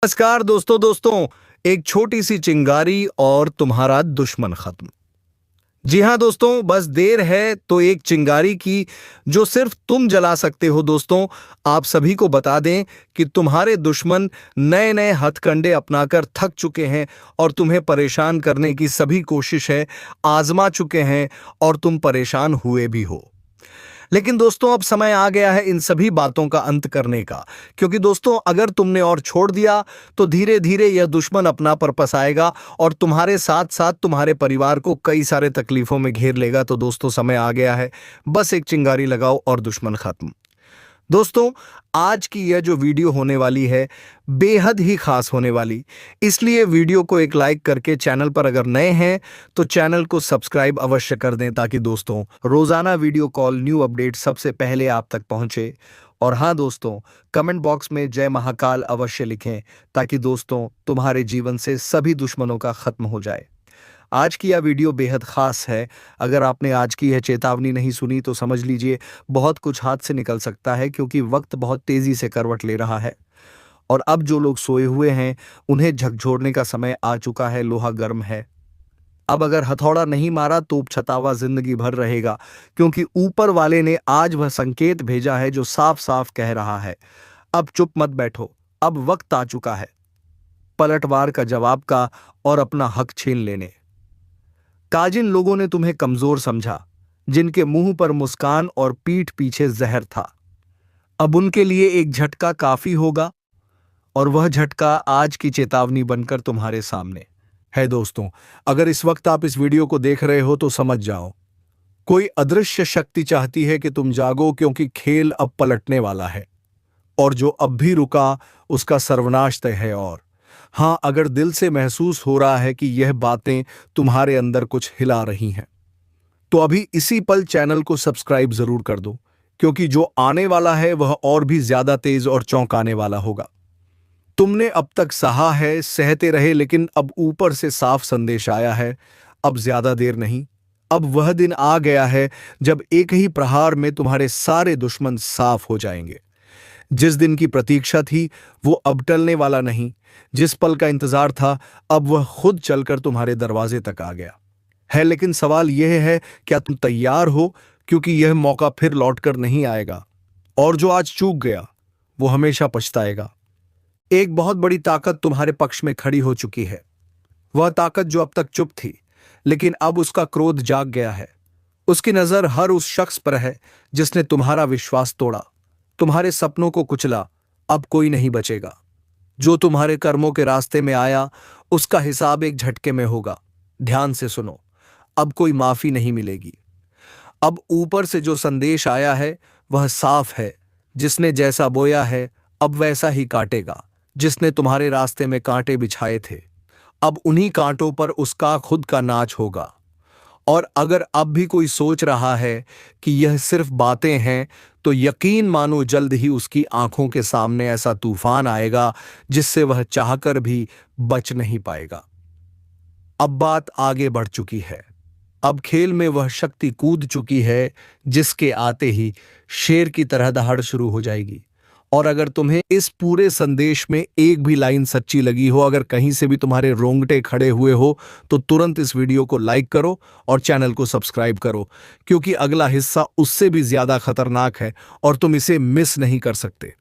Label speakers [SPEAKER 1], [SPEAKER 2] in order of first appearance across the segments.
[SPEAKER 1] नमस्कार दोस्तों, एक छोटी सी चिंगारी और तुम्हारा दुश्मन खत्म। जी हाँ दोस्तों, बस देर है तो एक चिंगारी की जो सिर्फ तुम जला सकते हो। दोस्तों, आप सभी को बता दें कि तुम्हारे दुश्मन नए नए हथकंडे अपनाकर थक चुके हैं और तुम्हें परेशान करने की सभी कोशिश है आजमा चुके हैं और तुम परेशान हुए भी हो। लेकिन दोस्तों, अब समय आ गया है इन सभी बातों का अंत करने का, क्योंकि दोस्तों अगर तुमने और छोड़ दिया तो धीरे धीरे यह दुश्मन अपना परपस आएगा और तुम्हारे साथ साथ तुम्हारे परिवार को कई सारे तकलीफों में घेर लेगा। तो दोस्तों, समय आ गया है, बस एक चिंगारी लगाओ और दुश्मन खत्म। दोस्तों, आज की यह जो वीडियो होने वाली है बेहद ही खास होने वाली, इसलिए वीडियो को एक लाइक करके चैनल पर अगर नए हैं तो चैनल को सब्सक्राइब अवश्य कर दें, ताकि दोस्तों रोजाना वीडियो कॉल न्यू अपडेट सबसे पहले आप तक पहुंचे। और हाँ दोस्तों, कमेंट बॉक्स में जय महाकाल अवश्य लिखें, ताकि दोस्तों तुम्हारे जीवन से सभी दुश्मनों का खत्म हो जाए। आज की यह वीडियो बेहद खास है। अगर आपने आज की यह चेतावनी नहीं सुनी तो समझ लीजिए बहुत कुछ हाथ से निकल सकता है, क्योंकि वक्त बहुत तेजी से करवट ले रहा है और अब जो लोग सोए हुए हैं उन्हें झकझोरने का समय आ चुका है। लोहा गर्म है। अब अगर हथौड़ा नहीं मारा तो पछतावा जिंदगी भर रहेगा, क्योंकि ऊपर वाले ने आज वह संकेत भेजा है जो साफ साफ कह रहा है, अब चुप मत बैठो, अब वक्त आ चुका है पलटवार का जवाब का और अपना हक छीन लेने का। जिन लोगों ने तुम्हें कमजोर समझा, जिनके मुंह पर मुस्कान और पीठ पीछे जहर था, अब उनके लिए एक झटका काफी होगा और वह झटका आज की चेतावनी बनकर तुम्हारे सामने है। दोस्तों, अगर इस वक्त आप इस वीडियो को देख रहे हो तो समझ जाओ, कोई अदृश्य शक्ति चाहती है कि तुम जागो, क्योंकि खेल अब पलटने वाला है और जो अब भी रुका उसका सर्वनाश तय है। और हाँ, अगर दिल से महसूस हो रहा है कि यह बातें तुम्हारे अंदर कुछ हिला रही हैं, तो अभी इसी पल चैनल को सब्सक्राइब जरूर कर दो, क्योंकि जो आने वाला है वह और भी ज्यादा तेज और चौंकाने वाला होगा। तुमने अब तक सहा है, सहते रहे, लेकिन अब ऊपर से साफ संदेश आया है, अब ज्यादा देर नहीं। अब वह दिन आ गया है जब एक ही प्रहार में तुम्हारे सारे दुश्मन साफ हो जाएंगे। जिस दिन की प्रतीक्षा थी वो अब टलने वाला नहीं। जिस पल का इंतजार था अब वह खुद चलकर तुम्हारे दरवाजे तक आ गया है। लेकिन सवाल यह है, क्या तुम तैयार हो? क्योंकि यह मौका फिर लौटकर नहीं आएगा और जो आज चूक गया वो हमेशा पछताएगा। एक बहुत बड़ी ताकत तुम्हारे पक्ष में खड़ी हो चुकी है। वह ताकत जो अब तक चुप थी, लेकिन अब उसका क्रोध जाग गया है। उसकी नजर हर उस शख्स पर है जिसने तुम्हारा विश्वास तोड़ा, तुम्हारे सपनों को कुचला। अब कोई नहीं बचेगा। जो तुम्हारे कर्मों के रास्ते में आया उसका हिसाब एक झटके में होगा। ध्यान से सुनो, अब कोई माफी नहीं मिलेगी। अब ऊपर से जो संदेश आया है वह साफ है। जिसने जैसा बोया है अब वैसा ही काटेगा। जिसने तुम्हारे रास्ते में कांटे बिछाए थे, अब उन्हीं कांटों पर उसका खुद का नाच होगा। और अगर अब भी कोई सोच रहा है कि यह सिर्फ बातें हैं, तो यकीन मानो जल्द ही उसकी आंखों के सामने ऐसा तूफान आएगा जिससे वह चाहकर भी बच नहीं पाएगा। अब बात आगे बढ़ चुकी है। अब खेल में वह शक्ति कूद चुकी है जिसके आते ही शेर की तरह दहाड़ शुरू हो जाएगी। और अगर तुम्हें इस पूरे संदेश में एक भी लाइन सच्ची लगी हो, अगर कहीं से भी तुम्हारे रोंगटे खड़े हुए हो, तो तुरंत इस वीडियो को लाइक करो और चैनल को सब्सक्राइब करो, क्योंकि अगला हिस्सा उससे भी ज्यादा खतरनाक है और तुम इसे मिस नहीं कर सकते।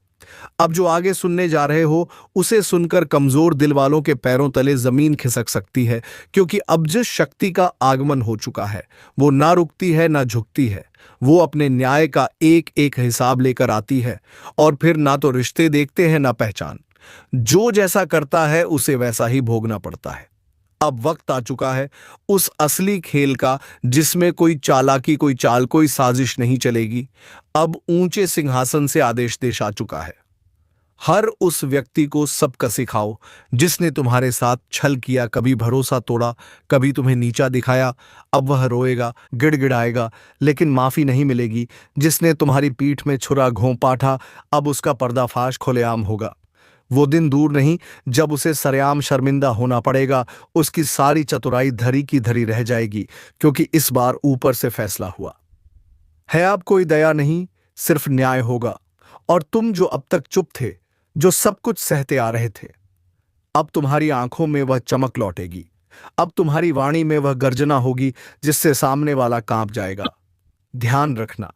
[SPEAKER 1] अब जो आगे सुनने जा रहे हो उसे सुनकर कमजोर दिल वालों के पैरों तले जमीन खिसक सकती है, क्योंकि अब जिस शक्ति का आगमन हो चुका है वो ना रुकती है ना झुकती है। वो अपने न्याय का एक एक हिसाब लेकर आती है और फिर ना तो रिश्ते देखते हैं ना पहचान। जो जैसा करता है उसे वैसा ही भोगना पड़ता है। अब वक्त आ चुका है उस असली खेल का, जिसमें कोई चालाकी, कोई चाल, कोई साजिश नहीं चलेगी। अब ऊंचे सिंहासन से आदेश देश आ चुका है। हर उस व्यक्ति को सबक सिखाओ जिसने तुम्हारे साथ छल किया, कभी भरोसा तोड़ा, कभी तुम्हें नीचा दिखाया। अब वह रोएगा, गिड़गिड़ाएगा, लेकिन माफी नहीं मिलेगी। जिसने तुम्हारी पीठ में छुरा घोंपा था, अब उसका पर्दाफाश खुलेआम होगा। वो दिन दूर नहीं जब उसे सरेआम शर्मिंदा होना पड़ेगा। उसकी सारी चतुराई धरी की धरी रह जाएगी, क्योंकि इस बार ऊपर से फैसला हुआ है। अब कोई दया नहीं, सिर्फ न्याय होगा। और तुम जो अब तक चुप थे, जो सब कुछ सहते आ रहे थे,
[SPEAKER 2] अब तुम्हारी आंखों में वह चमक लौटेगी। अब तुम्हारी वाणी में वह गर्जना होगी जिससे सामने वाला कांप जाएगा। ध्यान रखना,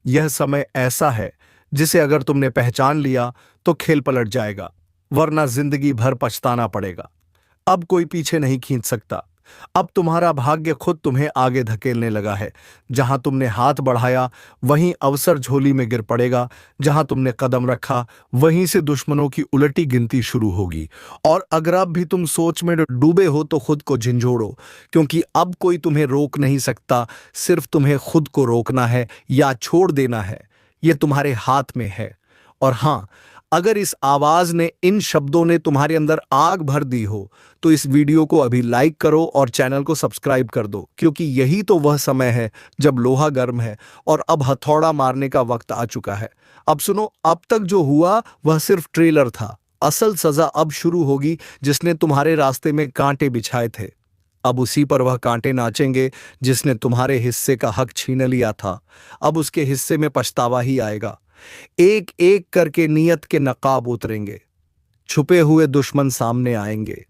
[SPEAKER 2] यह समय ऐसा है जिसे अगर तुमने पहचान लिया तो खेल पलट जाएगा, वरना जिंदगी भर पछताना पड़ेगा। अब कोई पीछे नहीं खींच सकता। अब तुम्हारा भाग्य खुद तुम्हें आगे धकेलने लगा है। जहां तुमने हाथ बढ़ाया वहीं अवसर झोली में गिर पड़ेगा। जहां तुमने कदम रखा वहीं से दुश्मनों की उलटी गिनती शुरू होगी। और अगर अब भी तुम सोच में डूबे हो तो खुद को झंझोड़ो, क्योंकि अब कोई तुम्हें रोक नहीं सकता। सिर्फ तुम्हें खुद को रोकना है या छोड़ देना है, यह तुम्हारे हाथ में है। और हां, अगर इस आवाज ने, इन शब्दों ने तुम्हारे अंदर आग भर दी हो तो इस वीडियो को अभी लाइक करो और चैनल को सब्सक्राइब कर दो, क्योंकि यही तो वह समय है जब लोहा गर्म है और अब हथौड़ा मारने का वक्त आ चुका है। अब सुनो, अब तक जो हुआ वह सिर्फ ट्रेलर था। असल सजा अब शुरू होगी। जिसने तुम्हारे रास्ते में कांटे बिछाए थे, अब उसी पर वह कांटे नाचेंगे। जिसने तुम्हारे हिस्से का हक छीन लिया था, अब उसके हिस्से में पछतावा ही आएगा। एक एक करके नियत के नकाब उतरेंगे, छुपे हुए दुश्मन सामने आएंगे।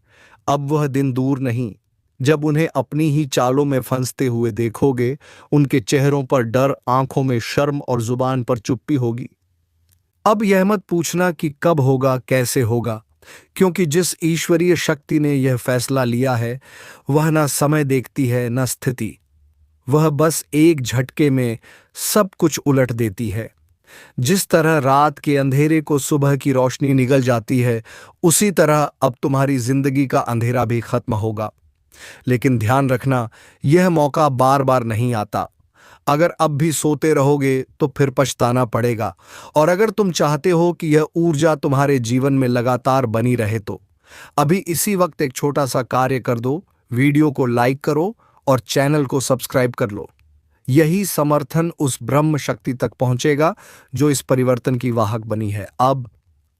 [SPEAKER 2] अब वह दिन दूर नहीं जब उन्हें अपनी ही चालों में फंसते हुए देखोगे। उनके चेहरों पर डर, आंखों में शर्म और जुबान पर चुप्पी होगी। अब यह मत पूछना कि कब होगा, कैसे होगा, क्योंकि जिस ईश्वरीय शक्ति ने यह फैसला लिया है वह ना समय देखती है न स्थिति। वह बस एक झटके में सब कुछ उलट देती है। जिस तरह रात के अंधेरे को सुबह की रोशनी निगल जाती है, उसी तरह अब तुम्हारी जिंदगी का अंधेरा भी खत्म होगा। लेकिन ध्यान रखना, यह मौका बार बार नहीं आता। अगर अब भी सोते रहोगे तो फिर पछताना पड़ेगा। और अगर तुम चाहते हो कि यह ऊर्जा तुम्हारे जीवन में लगातार बनी रहे तो अभी इसी वक्त एक छोटा सा कार्य कर दो। वीडियो को लाइक करो और चैनल को सब्सक्राइब कर लो। यही समर्थन उस ब्रह्म शक्ति तक पहुंचेगा जो इस परिवर्तन की वाहक बनी है। अब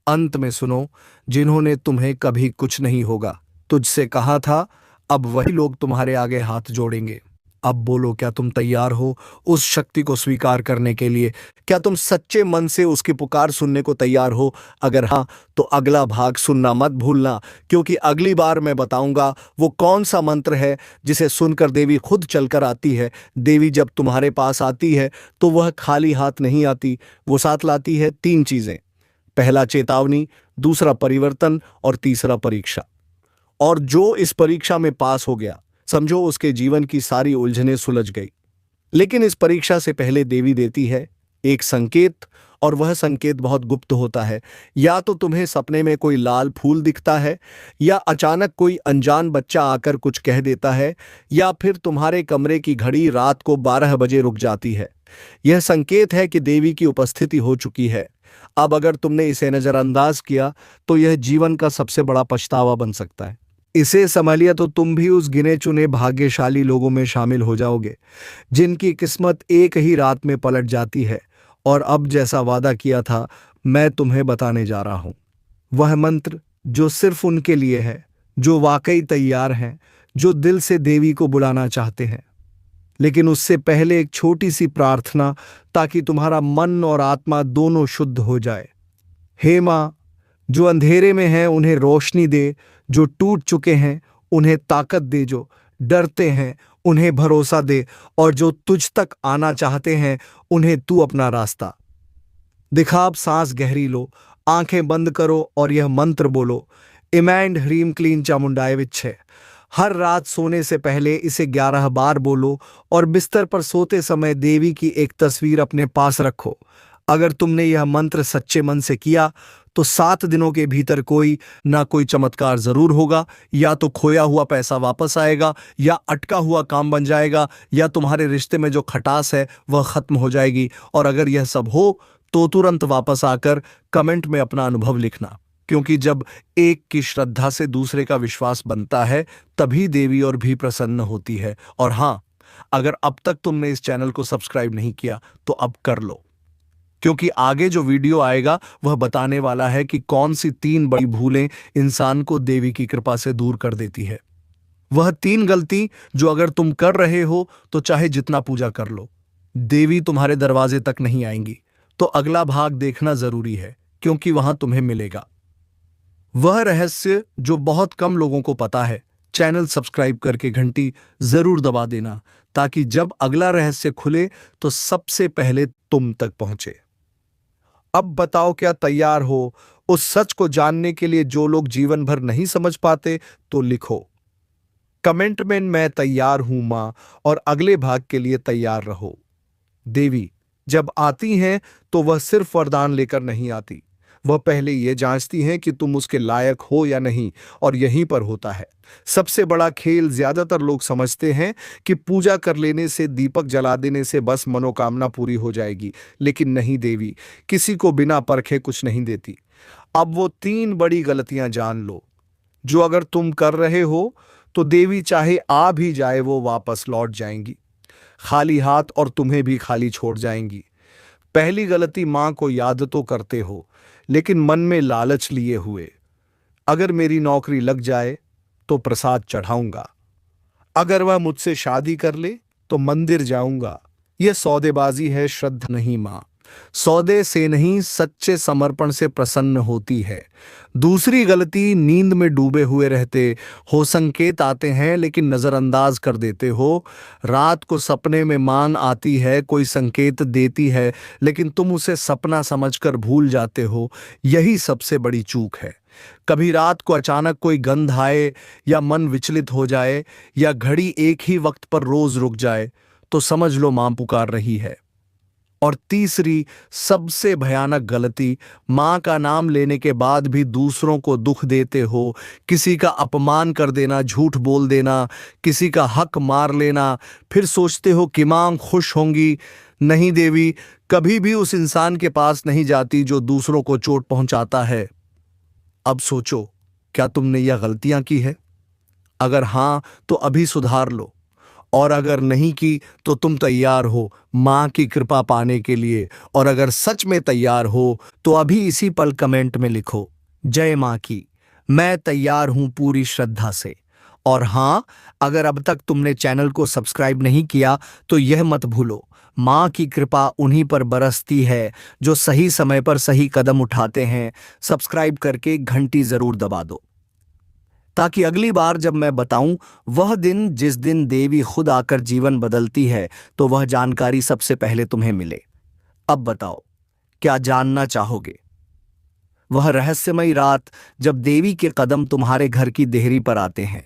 [SPEAKER 2] अंत में सुनो, जिन्होंने तुम्हें कभी कुछ नहीं होगा तुझसे कहा था, अब वही लोग तुम्हारे आगे हाथ जोड़ेंगे। अब बोलो, क्या तुम तैयार हो उस शक्ति को स्वीकार करने के लिए? क्या तुम सच्चे मन से उसकी पुकार सुनने को तैयार हो? अगर हाँ, तो अगला भाग सुनना मत भूलना, क्योंकि अगली बार मैं बताऊंगा वो कौन सा मंत्र है जिसे सुनकर देवी खुद चलकर आती है। देवी जब तुम्हारे पास आती है तो वह खाली हाथ नहीं आती, वो साथ लाती है 3 चीजें। पहला चेतावनी, दूसरा परिवर्तन और तीसरा परीक्षा। और जो इस परीक्षा में पास हो गया, समझो उसके जीवन की सारी उलझनें सुलझ गई। लेकिन इस परीक्षा से पहले देवी देती है एक संकेत, और वह संकेत बहुत गुप्त होता है। या तो तुम्हें सपने में कोई लाल फूल दिखता है, या अचानक कोई अनजान बच्चा आकर कुछ कह देता है, या फिर तुम्हारे कमरे की घड़ी रात को 12 बजे रुक जाती है। यह संकेत है कि देवी की उपस्थिति हो चुकी है। अब अगर तुमने इसे नजरअंदाज किया तो यह जीवन का सबसे बड़ा पछतावा बन सकता है। इसे संभाल लिया तो तुम भी उस गिने चुने भाग्यशाली लोगों में शामिल हो जाओगे जिनकी किस्मत एक ही रात में पलट जाती है। और अब जैसा वादा किया था, मैं तुम्हें बताने जा रहा हूं वह मंत्र जो सिर्फ उनके लिए है जो वाकई तैयार हैं, जो दिल से देवी को बुलाना चाहते हैं। लेकिन उससे पहले एक छोटी सी प्रार्थना, ताकि तुम्हारा मन और आत्मा दोनों शुद्ध हो जाए। हे मां, जो अंधेरे में हैं उन्हें रोशनी दे, जो टूट चुके हैं उन्हें ताकत दे, जो डरते हैं उन्हें भरोसा दे, और जो तुझ तक आना चाहते हैं उन्हें तू अपना रास्ता दिखा। अब सांस गहरी लो, आंखें बंद करो और यह मंत्र बोलो, इमैंड ह्रीम क्लीन चामुंडाय विच्छे। हर रात सोने से पहले इसे 11 बार बोलो और बिस्तर पर सोते समय देवी की एक तस्वीर अपने पास रखो। अगर तुमने यह मंत्र सच्चे मन से किया तो 7 दिनों के भीतर कोई ना कोई चमत्कार जरूर होगा। या तो खोया हुआ पैसा वापस आएगा, या अटका हुआ काम बन जाएगा, या तुम्हारे रिश्ते में जो खटास है वह खत्म हो जाएगी। और अगर यह सब हो तो तुरंत वापस आकर कमेंट में अपना अनुभव लिखना, क्योंकि जब एक की श्रद्धा से दूसरे का विश्वास बनता है तभी देवी और भी प्रसन्न होती है। और हाँ, अगर अब तक तुमने इस चैनल को सब्सक्राइब नहीं किया तो अब कर लो, क्योंकि आगे जो वीडियो आएगा वह बताने वाला है कि कौन सी 3 बड़ी भूलें इंसान को देवी की कृपा से दूर कर देती है। वह 3 गलती जो अगर तुम कर रहे हो तो चाहे जितना पूजा कर लो, देवी तुम्हारे दरवाजे तक नहीं आएंगी। तो अगला भाग देखना जरूरी है, क्योंकि वहां तुम्हें मिलेगा वह रहस्य जो बहुत कम लोगों को पता है। चैनल सब्सक्राइब करके घंटी जरूर दबा देना ताकि जब अगला रहस्य खुले तो सबसे पहले तुम तक पहुंचे। अब बताओ, क्या तैयार हो उस सच को जानने के लिए जो लोग जीवन भर नहीं समझ पाते? तो लिखो कमेंट में मैं तैयार हूं मां, और अगले भाग के लिए तैयार रहो। देवी जब आती हैं तो वह सिर्फ वरदान लेकर नहीं आती, वह पहले यह जांचती हैं कि तुम उसके लायक हो या नहीं, और यहीं पर होता है सबसे बड़ा खेल। ज्यादातर लोग समझते हैं कि पूजा कर लेने से, दीपक जला देने से बस मनोकामना पूरी हो जाएगी, लेकिन नहीं, देवी किसी को बिना परखे कुछ नहीं देती। अब वो 3 बड़ी गलतियां जान लो जो अगर तुम कर रहे हो तो देवी चाहे आ भी जाए वो वापस लौट जाएंगी खाली हाथ, और तुम्हें भी खाली छोड़ जाएंगी। पहली गलती, मां को याद तो करते हो लेकिन मन में लालच लिए हुए। अगर मेरी नौकरी लग जाए तो प्रसाद चढ़ाऊंगा, अगर वह मुझसे शादी कर ले तो मंदिर जाऊंगा। यह सौदेबाजी है, श्रद्धा नहीं। मां सौदे से नहीं, सच्चे समर्पण से प्रसन्न होती है। दूसरी गलती, नींद में डूबे हुए रहते हो, संकेत आते हैं लेकिन नजरअंदाज कर देते हो। रात को सपने में मां आती है, कोई संकेत देती है, लेकिन तुम उसे सपना समझकर भूल जाते हो। यही सबसे बड़ी चूक है। कभी रात को अचानक कोई गंध आए, या मन विचलित हो जाए, या घड़ी एक ही वक्त पर रोज रुक जाए, तो समझ लो मां पुकार रही है। और तीसरी सबसे भयानक गलती, मां का नाम लेने के बाद भी दूसरों को दुख देते हो। किसी का अपमान कर देना, झूठ बोल देना, किसी का हक मार लेना, फिर सोचते हो कि मां खुश होंगी। नहीं देवी कभी भी उस इंसान के पास नहीं जाती जो दूसरों को चोट पहुंचाता है। अब सोचो, क्या तुमने यह गलतियां की है? अगर हां तो अभी सुधार लो, और अगर नहीं की तो तुम तैयार हो मां की कृपा पाने के लिए। और अगर सच में तैयार हो तो अभी इसी पल कमेंट में लिखो, जय मां की, मैं तैयार हूं पूरी श्रद्धा से। और हां, अगर अब तक तुमने चैनल को सब्सक्राइब नहीं किया तो यह मत भूलो, मां की कृपा उन्हीं पर बरसती है जो सही समय पर सही कदम उठाते हैं। सब्सक्राइब करके घंटी जरूर दबा दो ताकि अगली बार जब मैं बताऊं वह दिन, जिस दिन देवी खुद आकर जीवन बदलती है, तो वह जानकारी सबसे पहले तुम्हें मिले। अब बताओ, क्या जानना चाहोगे? वह रहस्यमयी रात जब देवी के कदम तुम्हारे घर की देहरी पर आते हैं।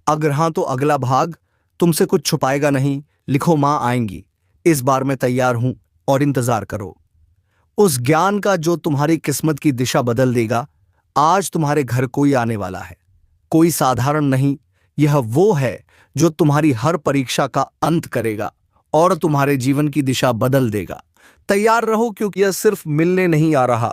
[SPEAKER 2] अगर हां तो अगला भाग तुमसे कुछ छुपाएगा नहीं। लिखो, मां आएंगी, इस बार मैं तैयार हूं, और इंतजार करो उस ज्ञान का जो तुम्हारी किस्मत की दिशा बदल देगा। आज तुम्हारे घर कोई आने वाला है, कोई साधारण नहीं, यह वो है जो तुम्हारी हर परीक्षा का अंत करेगा और तुम्हारे जीवन की दिशा बदल देगा। तैयार रहो, क्योंकि यह सिर्फ मिलने नहीं आ रहा,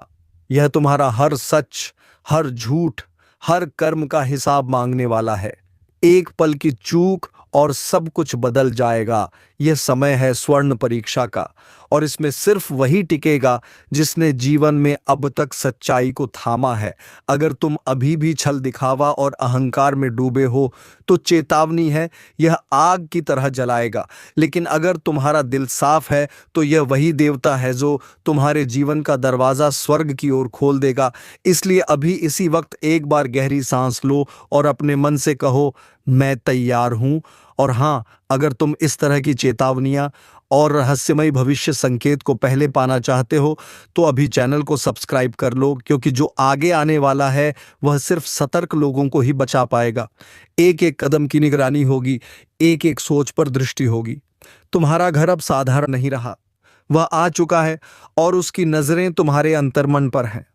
[SPEAKER 2] यह तुम्हारा हर सच, हर झूठ, हर कर्म का हिसाब मांगने वाला है। एक पल की चूक और सब कुछ बदल जाएगा। यह समय है स्वर्ण परीक्षा का, और इसमें सिर्फ वही टिकेगा जिसने जीवन में अब तक सच्चाई को थामा है। अगर तुम अभी भी छल दिखावा और अहंकार में डूबे हो तो चेतावनी है, यह आग की तरह जलाएगा। लेकिन अगर तुम्हारा दिल साफ है तो यह वही देवता है जो तुम्हारे जीवन का दरवाजा स्वर्ग की ओर खोल देगा। इसलिए अभी इसी वक्त एक बार गहरी सांस लो और अपने मन से कहो, मैं तैयार हूं। और हां, अगर तुम इस तरह की चेतावनियां और रहस्यमय भविष्य संकेत को पहले पाना चाहते हो तो अभी चैनल को सब्सक्राइब कर लो, क्योंकि जो आगे आने वाला है वह सिर्फ सतर्क लोगों को ही बचा पाएगा। एक एक कदम की निगरानी होगी, एक एक सोच पर दृष्टि होगी। तुम्हारा घर अब साधारण नहीं रहा, वह आ चुका है और उसकी नजरें तुम्हारे अंतर्मन पर हैं।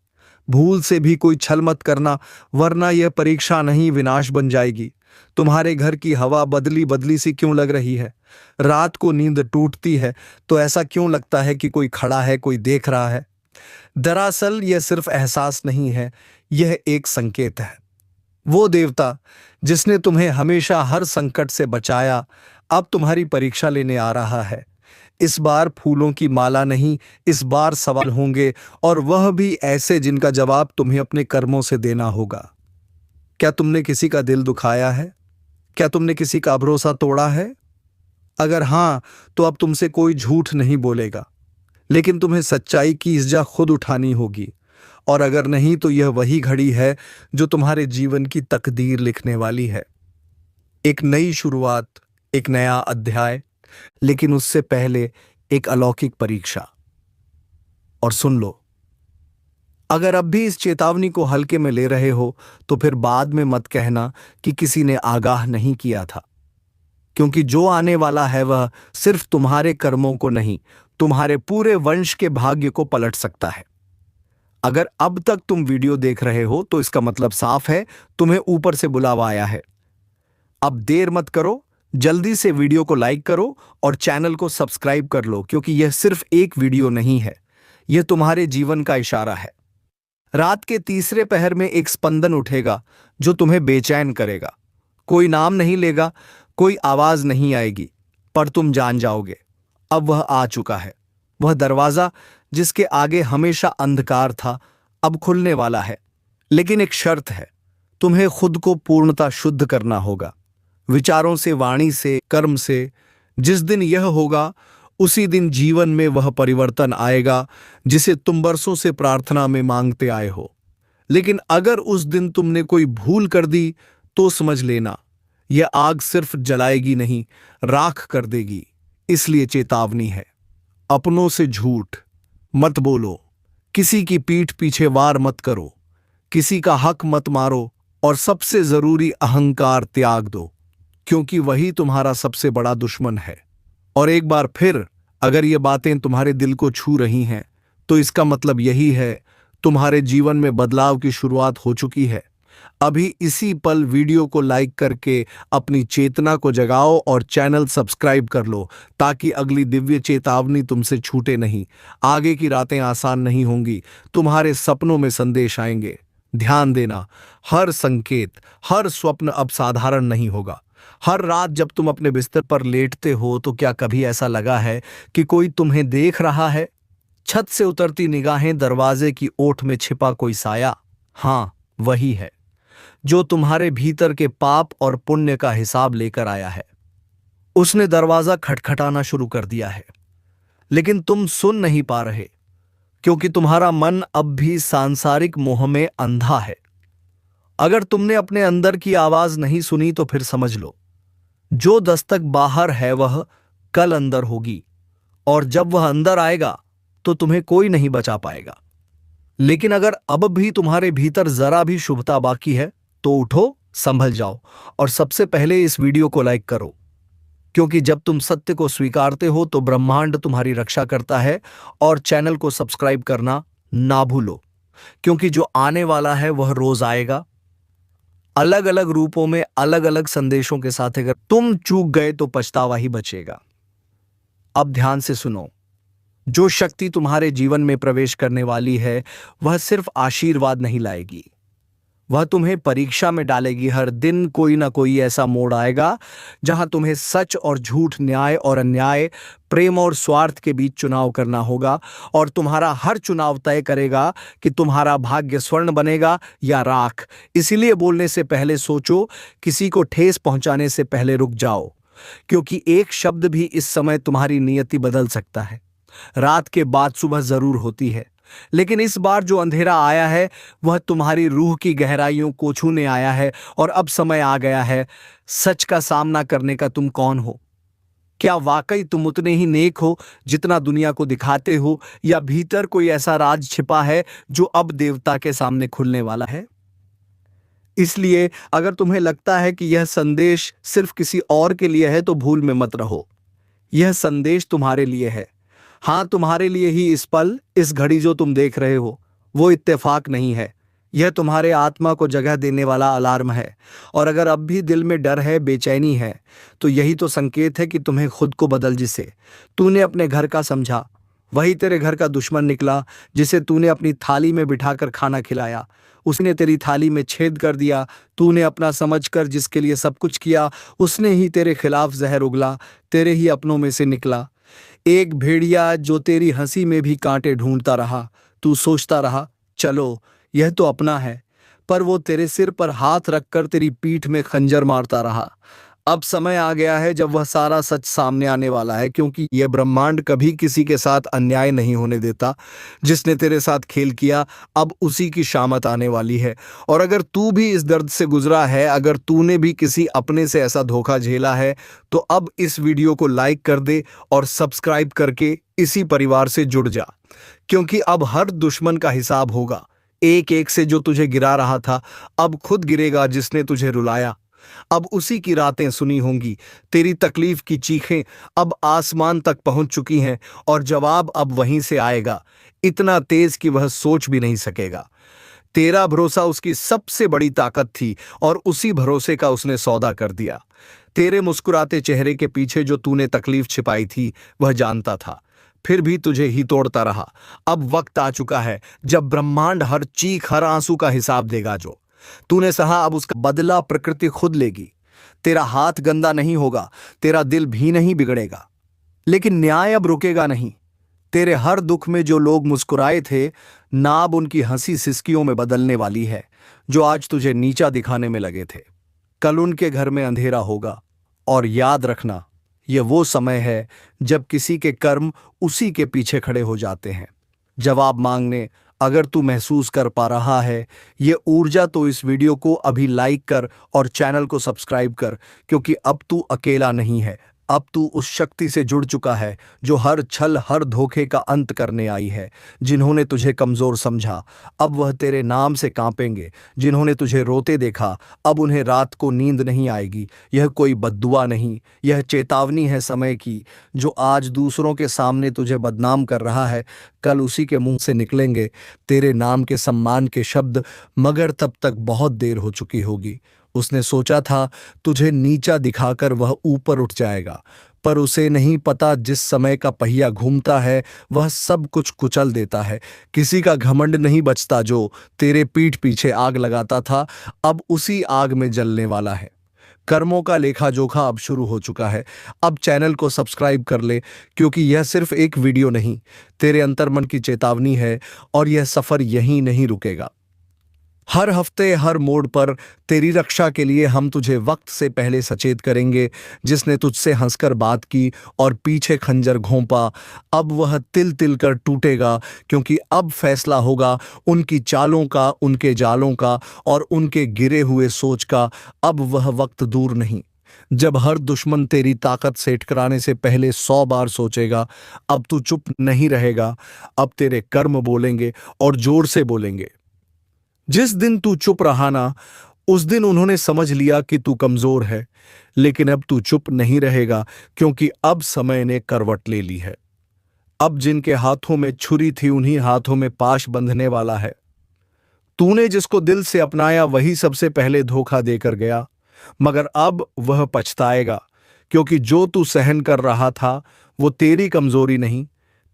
[SPEAKER 2] भूल से भी कोई छल मत करना, वरना यह परीक्षा नहीं, विनाश बन जाएगी। तुम्हारे घर की हवा बदली बदली सी क्यों लग रही है? रात को नींद टूटती है तो ऐसा क्यों लगता है कि कोई खड़ा है, कोई देख रहा है? दरअसल यह सिर्फ एहसास नहीं है, यह एक संकेत है। वो देवता जिसने तुम्हें हमेशा हर संकट से बचाया, अब तुम्हारी परीक्षा लेने आ रहा है। इस बार फूलों की माला नहीं, इस बार सवाल होंगे, और वह भी ऐसे जिनका जवाब तुम्हें अपने कर्मों से देना होगा। क्या तुमने किसी का दिल दुखाया है? क्या तुमने किसी का भरोसा तोड़ा है? अगर हां, तो अब तुमसे कोई झूठ नहीं बोलेगा, लेकिन तुम्हें सच्चाई की इज्जा खुद उठानी होगी। और अगर नहीं तो यह वही घड़ी है जो तुम्हारे जीवन की तकदीर लिखने वाली है। एक नई शुरुआत, एक नया अध्याय, लेकिन उससे पहले एक अलौकिक परीक्षा। और सुन लो, अगर अब भी इस चेतावनी को हल्के में ले रहे हो तो फिर बाद में मत कहना कि किसी ने आगाह नहीं किया था, क्योंकि जो आने वाला है वह सिर्फ तुम्हारे कर्मों को नहीं, तुम्हारे पूरे वंश के भाग्य को पलट सकता है। अगर अब तक तुम वीडियो देख रहे हो तो इसका मतलब साफ है, तुम्हें ऊपर से बुलावा आया है। अब देर मत करो, जल्दी से वीडियो को लाइक करो और चैनल को सब्सक्राइब कर लो, क्योंकि यह सिर्फ एक वीडियो नहीं है, यह तुम्हारे जीवन का इशारा है। रात के तीसरे पहर में एक स्पंदन उठेगा जो तुम्हें बेचैन करेगा। कोई नाम नहीं लेगा, कोई आवाज नहीं आएगी, पर तुम जान जाओगे अब वह आ चुका है। वह दरवाजा जिसके आगे हमेशा अंधकार था अब खुलने वाला है। लेकिन एक शर्त है, तुम्हें खुद को पूर्णतः शुद्ध करना होगा, विचारों से, वाणी से, कर्म से। जिस दिन यह होगा उसी दिन जीवन में वह परिवर्तन आएगा जिसे तुम बरसों से प्रार्थना में मांगते आए हो। लेकिन अगर उस दिन तुमने कोई भूल कर दी तो समझ लेना, यह आग सिर्फ जलाएगी नहीं, राख कर देगी। इसलिए चेतावनी है, अपनों से झूठ मत बोलो, किसी की पीठ पीछे वार मत करो, किसी का हक मत मारो, और सबसे जरूरी अहंकार त्याग दो, क्योंकि वही तुम्हारा सबसे बड़ा दुश्मन है। और एक बार फिर अगर ये बातें तुम्हारे दिल को छू रही हैं तो इसका मतलब यही है, तुम्हारे जीवन में बदलाव की शुरुआत हो चुकी है। अभी इसी पल वीडियो को लाइक करके अपनी चेतना को जगाओ और चैनल सब्सक्राइब कर लो, ताकि अगली दिव्य चेतावनी तुमसे छूटे नहीं। आगे की रातें आसान नहीं होंगी, तुम्हारे सपनों में संदेश आएंगे। ध्यान देना, हर संकेत, हर स्वप्न अब साधारण नहीं होगा। हर रात जब तुम अपने बिस्तर पर लेटते हो तो क्या कभी ऐसा लगा है कि कोई तुम्हें देख रहा है? छत से उतरती निगाहें, दरवाजे की ओट में छिपा कोई साया, हाँ वही है जो तुम्हारे भीतर के पाप और पुण्य का हिसाब लेकर आया है। उसने दरवाजा खटखटाना शुरू कर दिया है, लेकिन तुम सुन नहीं पा रहे, क्योंकि तुम्हारा मन अब भी सांसारिक मोह में अंधा है। अगर तुमने अपने अंदर की आवाज नहीं सुनी तो फिर समझ लो, जो दस्तक बाहर है वह कल अंदर होगी, और जब वह अंदर आएगा तो तुम्हें कोई नहीं बचा पाएगा। लेकिन अगर अब भी तुम्हारे भीतर जरा भी शुभता बाकी है तो उठो, संभल जाओ, और सबसे पहले इस वीडियो को लाइक करो, क्योंकि जब तुम सत्य को स्वीकारते हो तो ब्रह्मांड तुम्हारी रक्षा करता है। और चैनल को सब्सक्राइब करना ना भूलो, क्योंकि जो आने वाला है वह रोज आएगा, अलग अलग रूपों में, अलग अलग संदेशों के साथ। अगर तुम चूक गए तो पछतावा ही बचेगा। अब ध्यान से सुनो, जो शक्ति तुम्हारे जीवन में प्रवेश करने वाली है वह सिर्फ आशीर्वाद नहीं लाएगी, वह तुम्हें परीक्षा में डालेगी। हर दिन कोई ना कोई ऐसा मोड़ आएगा जहां तुम्हें सच और झूठ, न्याय और अन्याय, प्रेम और स्वार्थ के बीच चुनाव करना होगा। और तुम्हारा हर चुनाव तय करेगा कि तुम्हारा भाग्य स्वर्ण बनेगा या राख। इसीलिए बोलने से पहले सोचो, किसी को ठेस पहुंचाने से पहले रुक जाओ, क्योंकि एक शब्द भी इस समय तुम्हारी नियति बदल सकता है। रात के बाद सुबह जरूर होती है, लेकिन इस बार जो अंधेरा आया है वह तुम्हारी रूह की गहराइयों को छूने आया है। और अब समय आ गया है सच का सामना करने का। तुम कौन हो? क्या वाकई तुम उतने ही नेक हो जितना दुनिया को दिखाते हो, या भीतर कोई ऐसा राज छिपा है जो अब देवता के सामने खुलने वाला है? इसलिए अगर तुम्हें लगता है कि यह संदेश सिर्फ किसी और के लिए है तो भूल में मत रहो, यह संदेश तुम्हारे लिए है। हाँ, तुम्हारे लिए ही इस पल, इस घड़ी जो तुम देख रहे हो वो इत्तेफाक नहीं है, यह तुम्हारे आत्मा को जगह देने वाला अलार्म है। और अगर अब भी दिल में डर है, बेचैनी है, तो यही तो संकेत है कि तुम्हें खुद को बदल। जिसे तूने अपने घर का समझा वही तेरे घर का दुश्मन निकला। जिसे तूने अपनी थाली में बिठाकर खाना खिलाया उसने तेरी थाली में छेद कर दिया। तूने अपना समझकर जिसके लिए सब कुछ किया उसने ही तेरे खिलाफ जहर उगला, तेरे ही अपनों में से निकला। एक भेड़िया जो तेरी हंसी में भी कांटे ढूंढता रहा, तू सोचता रहा चलो यह तो अपना है, पर वो तेरे सिर पर हाथ रखकर तेरी पीठ में खंजर मारता रहा।
[SPEAKER 1] अब समय आ गया है जब वह सारा सच सामने आने वाला है, क्योंकि यह ब्रह्मांड कभी किसी के साथ अन्याय नहीं होने देता। जिसने तेरे साथ खेल किया, अब उसी की शामत आने वाली है। और अगर तू भी इस दर्द से गुजरा है, अगर तूने भी किसी अपने से ऐसा धोखा झेला है, तो अब इस वीडियो को लाइक कर दे और सब्सक्राइब करके इसी परिवार से जुड़ जा, क्योंकि अब हर दुश्मन का हिसाब होगा। एक एक से जो तुझे गिरा रहा था, अब खुद गिरेगा जिसने तुझे रुलाया। अब उसी की रातें सुनी होंगी। तेरी तकलीफ की चीखें अब आसमान तक पहुंच चुकी हैं और जवाब अब वहीं से आएगा, इतना तेज कि वह सोच भी नहीं सकेगा। तेरा भरोसा उसकी सबसे बड़ी ताकत थी और उसी भरोसे का उसने सौदा कर दिया। तेरे मुस्कुराते चेहरे के पीछे जो तूने तकलीफ छिपाई थी, वह जानता था, फिर भी तुझे ही तोड़ता रहा। अब वक्त आ चुका है जब ब्रह्मांड हर चीख, हर आंसू का हिसाब देगा। जो तूने सहा, अब उसका बदला प्रकृति खुद लेगी। तेरा हाथ गंदा नहीं होगा, तेरा दिल भी नहीं बिगड़ेगा, लेकिन न्याय अब रुकेगा नहीं। तेरे हर दुख में जो लोग मुस्कुराए थे, नाब उनकी हंसी सिसकियों में बदलने वाली है। जो आज तुझे नीचा दिखाने में लगे थे, कल उनके घर में अंधेरा होगा। और याद रखना, यह वो समय है जब किसी के कर्म उसी के पीछे खड़े हो जाते हैं जवाब मांगने। अगर तू महसूस कर पा रहा है ये ऊर्जा, तो इस वीडियो को अभी लाइक कर और चैनल को सब्सक्राइब कर, क्योंकि अब तू अकेला नहीं है। अब तू उस शक्ति से जुड़ चुका है जो हर छल, हर धोखे का अंत करने आई है। जिन्होंने तुझे कमजोर समझा, अब वह तेरे नाम से कांपेंगे। जिन्होंने तुझे रोते देखा, अब उन्हें रात को नींद नहीं आएगी। यह कोई बद्दुआ नहीं, यह चेतावनी है समय की। जो आज दूसरों के सामने तुझे बदनाम कर रहा है, कल उसी के मुंह से निकलेंगे तेरे नाम के सम्मान के शब्द, मगर तब तक बहुत देर हो चुकी होगी। उसने सोचा था तुझे नीचा दिखाकर वह ऊपर उठ जाएगा, पर उसे नहीं पता जिस समय का पहिया घूमता है वह सब कुछ कुचल देता है। किसी का घमंड नहीं बचता जो तेरे पीठ पीछे आग लगाता था, अब उसी आग में जलने वाला है। कर्मों का लेखा जोखा अब शुरू हो चुका है। अब चैनल को सब्सक्राइब कर ले, क्योंकि यह सिर्फ एक वीडियो नहीं, तेरे अंतर्मन की चेतावनी है और यह सफर यहीं नहीं रुकेगा। हर हफ्ते, हर मोड़ पर तेरी रक्षा के लिए हम तुझे वक्त से पहले सचेत करेंगे। जिसने तुझसे हंसकर बात की और पीछे खंजर घोंपा, अब वह तिल तिल कर टूटेगा, क्योंकि अब फैसला होगा उनकी चालों का, उनके जालों का और उनके गिरे हुए सोच का। अब वह वक्त दूर नहीं जब हर दुश्मन तेरी ताकत से टकराने से पहले 100 बार सोचेगा। अब तू चुप नहीं रहेगा, अब तेरे कर्म बोलेंगे और जोर से बोलेंगे। जिस दिन तू चुप रहा ना, उस दिन उन्होंने समझ लिया कि तू कमजोर है। लेकिन अब तू चुप नहीं रहेगा, क्योंकि अब समय ने करवट ले ली है। अब जिनके हाथों में छुरी थी, उन्हीं हाथों में पाश बंधने वाला है। तूने जिसको दिल से अपनाया, वही सबसे पहले धोखा देकर गया, मगर अब वह पछताएगा, क्योंकि जो तू सहन कर रहा था वो तेरी कमजोरी नहीं,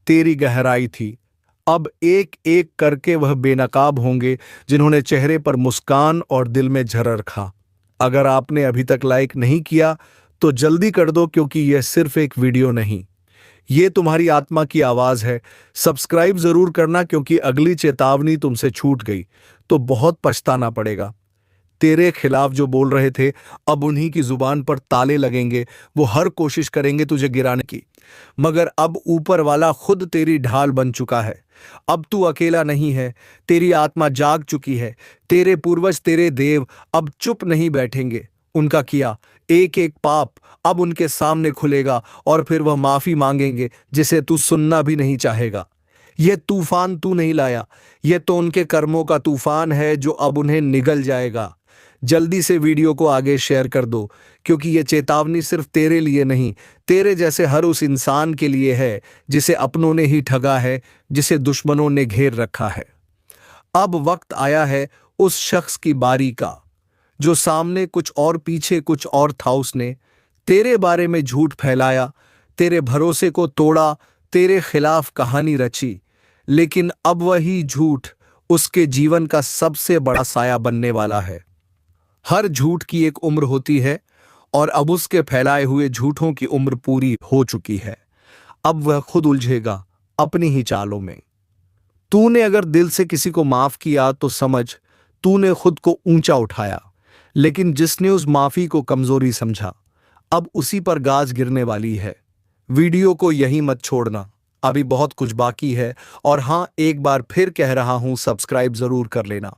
[SPEAKER 1] तेरी गहराई थी। अब एक एक करके वह बेनकाब होंगे जिन्होंने चेहरे पर मुस्कान और दिल में झर रखा। अगर आपने अभी तक लाइक नहीं किया तो जल्दी कर दो, क्योंकि यह सिर्फ एक वीडियो नहीं, ये तुम्हारी आत्मा की आवाज है। सब्सक्राइब जरूर करना, क्योंकि अगली चेतावनी तुमसे छूट गई तो बहुत पछताना पड़ेगा। तेरे खिलाफ जो बोल रहे थे, अब उन्हीं की जुबान पर ताले लगेंगे। वो हर कोशिश करेंगे तुझे गिराने की, मगर अब ऊपर वाला खुद तेरी ढाल बन चुका है। अब तू अकेला नहीं है, तेरी आत्मा जाग चुकी है। तेरे पूर्वज, तेरे देव अब चुप नहीं बैठेंगे। उनका किया एक एक पाप अब उनके सामने खुलेगा और फिर वह माफी मांगेंगे जिसे तू सुनना भी नहीं चाहेगा। यह तूफान तू नहीं लाया, यह तो उनके कर्मों का तूफान है जो अब उन्हें निगल जाएगा। जल्दी से वीडियो को आगे शेयर कर दो, क्योंकि यह चेतावनी सिर्फ तेरे लिए नहीं, तेरे जैसे हर उस इंसान के लिए है जिसे अपनों ने ही ठगा है, जिसे दुश्मनों ने घेर रखा है। अब वक्त आया है उस शख्स की बारी का, जो सामने कुछ और पीछे कुछ और था। उसने तेरे बारे में झूठ फैलाया, तेरे भरोसे को तोड़ा, तेरे खिलाफ कहानी रची, लेकिन अब वही झूठ उसके जीवन का सबसे बड़ा साया बनने वाला है। हर झूठ की एक उम्र होती है और अब उसके फैलाए हुए झूठों की उम्र पूरी हो चुकी है। अब वह खुद उलझेगा अपनी ही चालों में। तूने अगर दिल से किसी को माफ किया तो समझ तूने खुद को ऊंचा उठाया, लेकिन जिसने उस माफी को कमजोरी समझा,
[SPEAKER 2] अब उसी पर गाज गिरने वाली है। वीडियो को यहीं मत छोड़ना, अभी बहुत कुछ बाकी है। और हाँ, एक बार फिर कह रहा हूं, सब्सक्राइब जरूर कर लेना,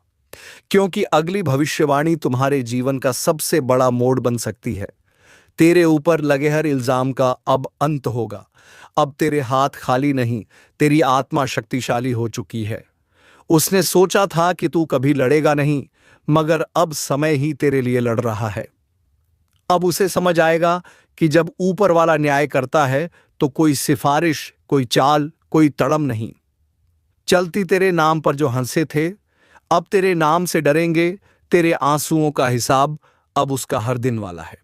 [SPEAKER 2] क्योंकि अगली भविष्यवाणी तुम्हारे जीवन का सबसे बड़ा मोड़ बन सकती है। तेरे ऊपर लगे हर इल्जाम का अब अंत होगा। अब तेरे हाथ खाली नहीं, तेरी आत्मा शक्तिशाली हो चुकी है। उसने सोचा था कि तू कभी लड़ेगा नहीं, मगर अब समय ही तेरे लिए लड़ रहा है। अब उसे समझ आएगा कि जब ऊपर वाला न्याय करता है तो कोई सिफारिश, कोई चाल, कोई तड़म नहीं चलती। तेरे नाम पर जो हंसे थे, अब तेरे नाम से डरेंगे। तेरे आंसुओं का हिसाब अब उसका हर दिन वाला है।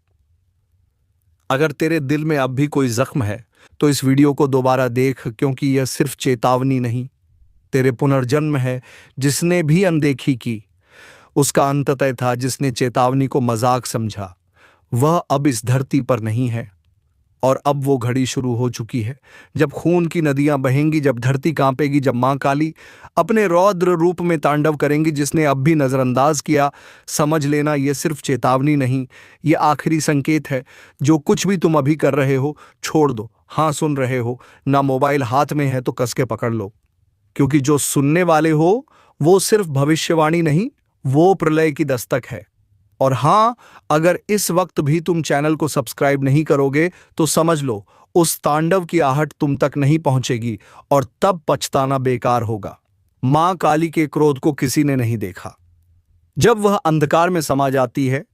[SPEAKER 2] अगर तेरे दिल में अब भी कोई जख्म है तो इस वीडियो को दोबारा देख, क्योंकि यह सिर्फ चेतावनी नहीं, तेरे पुनर्जन्म है। जिसने भी अनदेखी की, उसका अंत तय था। जिसने चेतावनी को मजाक समझा, वह अब इस धरती पर नहीं है। और अब वो घड़ी शुरू हो चुकी है, जब खून की नदियां बहेंगी, जब धरती कांपेगी, जब मां काली अपने रौद्र रूप में तांडव करेंगी। जिसने अब भी नजरअंदाज किया, समझ लेना, ये सिर्फ चेतावनी नहीं, ये आखिरी संकेत है। जो कुछ भी तुम अभी कर रहे हो, छोड़ दो। हाँ, सुन रहे हो ना, मोबाइल हाथ में है तो कस के पकड़ लो, क्योंकि जो सुनने वाले हो वो सिर्फ भविष्यवाणी नहीं, वो प्रलय की दस्तक है। और हां, अगर इस वक्त भी तुम चैनल को सब्सक्राइब नहीं करोगे तो समझ लो, उस तांडव की आहट तुम तक नहीं पहुंचेगी और तब पछताना बेकार होगा। मां काली के क्रोध को किसी ने नहीं देखा। जब वह अंधकार में समा जाती है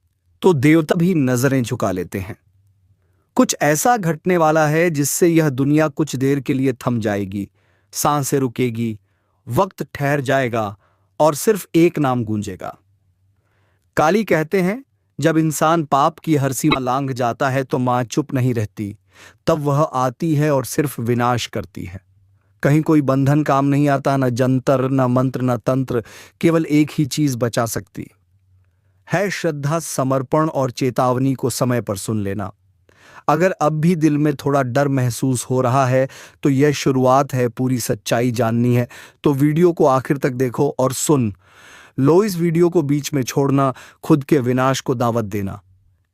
[SPEAKER 2] तो देवता भी नजरें झुका लेते हैं। कुछ ऐसा घटने वाला है जिससे यह दुनिया कुछ देर के लिए थम जाएगी, सांसें रुकेगी, वक्त ठहर जाएगा और सिर्फ एक नाम गूंजेगा। काली कहते हैं, जब इंसान पाप की हर सीमा लांघ जाता है तो मां चुप नहीं रहती। तब वह आती है और सिर्फ विनाश करती है। कहीं कोई बंधन काम नहीं आता, न जंतर, न मंत्र, न तंत्र। केवल एक ही चीज बचा सकती है, श्रद्धा, समर्पण और चेतावनी को समय पर सुन लेना। अगर अब भी दिल में थोड़ा डर महसूस हो रहा है तो यह शुरुआत है। पूरी सच्चाई जाननी है तो वीडियो को आखिर तक देखो और सुन लो। इस वीडियो को बीच में छोड़ना खुद के विनाश को दावत देना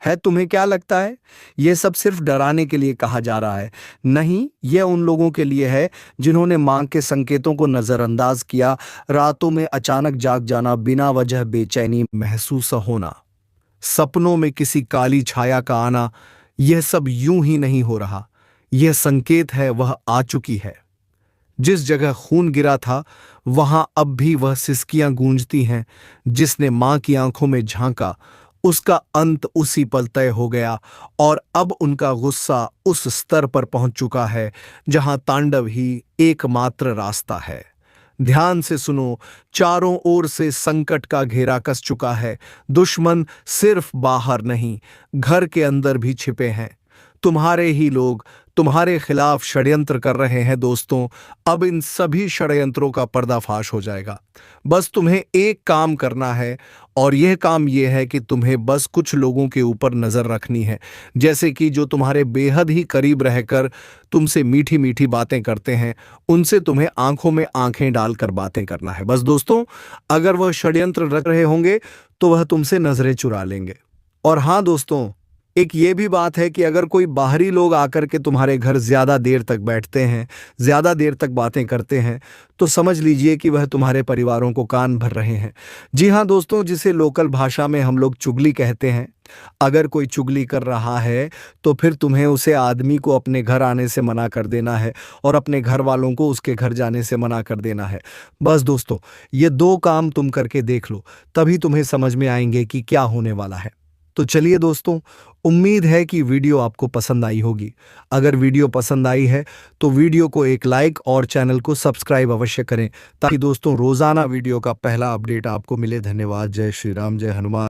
[SPEAKER 2] है। तुम्हें क्या लगता है यह सब सिर्फ डराने के लिए कहा जा रहा है? नहीं, यह उन लोगों के लिए है जिन्होंने मां के संकेतों को नजरअंदाज किया। रातों में अचानक जाग जाना, बिना वजह बेचैनी महसूस होना, सपनों में किसी काली छाया का आना, यह सब यूं ही नहीं हो रहा। यह संकेत है, वह आ चुकी है। जिस जगह खून गिरा था वहां अब भी वह सिसकियां गूंजती हैं। जिसने मां की आंखों में झांका, उसका अंत उसी पल तय हो गया। और अब उनका गुस्सा उस स्तर पर पहुंच चुका है जहां तांडव ही एकमात्र रास्ता है। ध्यान से सुनो, चारों ओर से संकट का घेरा कस चुका है। दुश्मन सिर्फ बाहर नहीं, घर के अंदर भी छिपे हैं। तुम्हारे ही लोग तुम्हारे खिलाफ षड्यंत्र कर रहे हैं। दोस्तों, अब इन सभी षड्यंत्रों का पर्दाफाश हो जाएगा। बस तुम्हें एक काम करना है, और यह काम यह है कि तुम्हें बस कुछ लोगों के ऊपर नजर रखनी है, जैसे कि जो तुम्हारे बेहद ही करीब रहकर तुमसे मीठी मीठी बातें करते हैं। उनसे तुम्हें आंखों में आंखें डालकर बातें करना है। बस दोस्तों, अगर वह षड्यंत्र रच रहे होंगे तो वह तुमसे नजरें चुरा लेंगे। और हाँ दोस्तों, एक ये भी बात है कि अगर कोई बाहरी लोग आकर के तुम्हारे घर ज्यादा देर तक बैठते हैं, ज्यादा देर तक बातें करते हैं, तो समझ लीजिए कि वह तुम्हारे परिवारों को कान भर रहे हैं। जी हाँ दोस्तों, जिसे लोकल भाषा में हम लोग चुगली कहते हैं। अगर कोई चुगली कर रहा है तो फिर तुम्हें उसे आदमी को अपने घर आने से मना कर देना है और अपने घर वालों को उसके घर जाने से मना कर देना है। बस दोस्तों, ये दो काम तुम करके देख लो, तभी तुम्हें समझ में आएंगे कि क्या होने वाला है। तो चलिए दोस्तों, उम्मीद है कि वीडियो आपको पसंद आई होगी। अगर वीडियो पसंद आई है तो वीडियो को एक लाइक और चैनल को सब्सक्राइब अवश्य करें, ताकि दोस्तों रोजाना वीडियो का पहला अपडेट आपको मिले। धन्यवाद। जय श्री राम, जय हनुमान।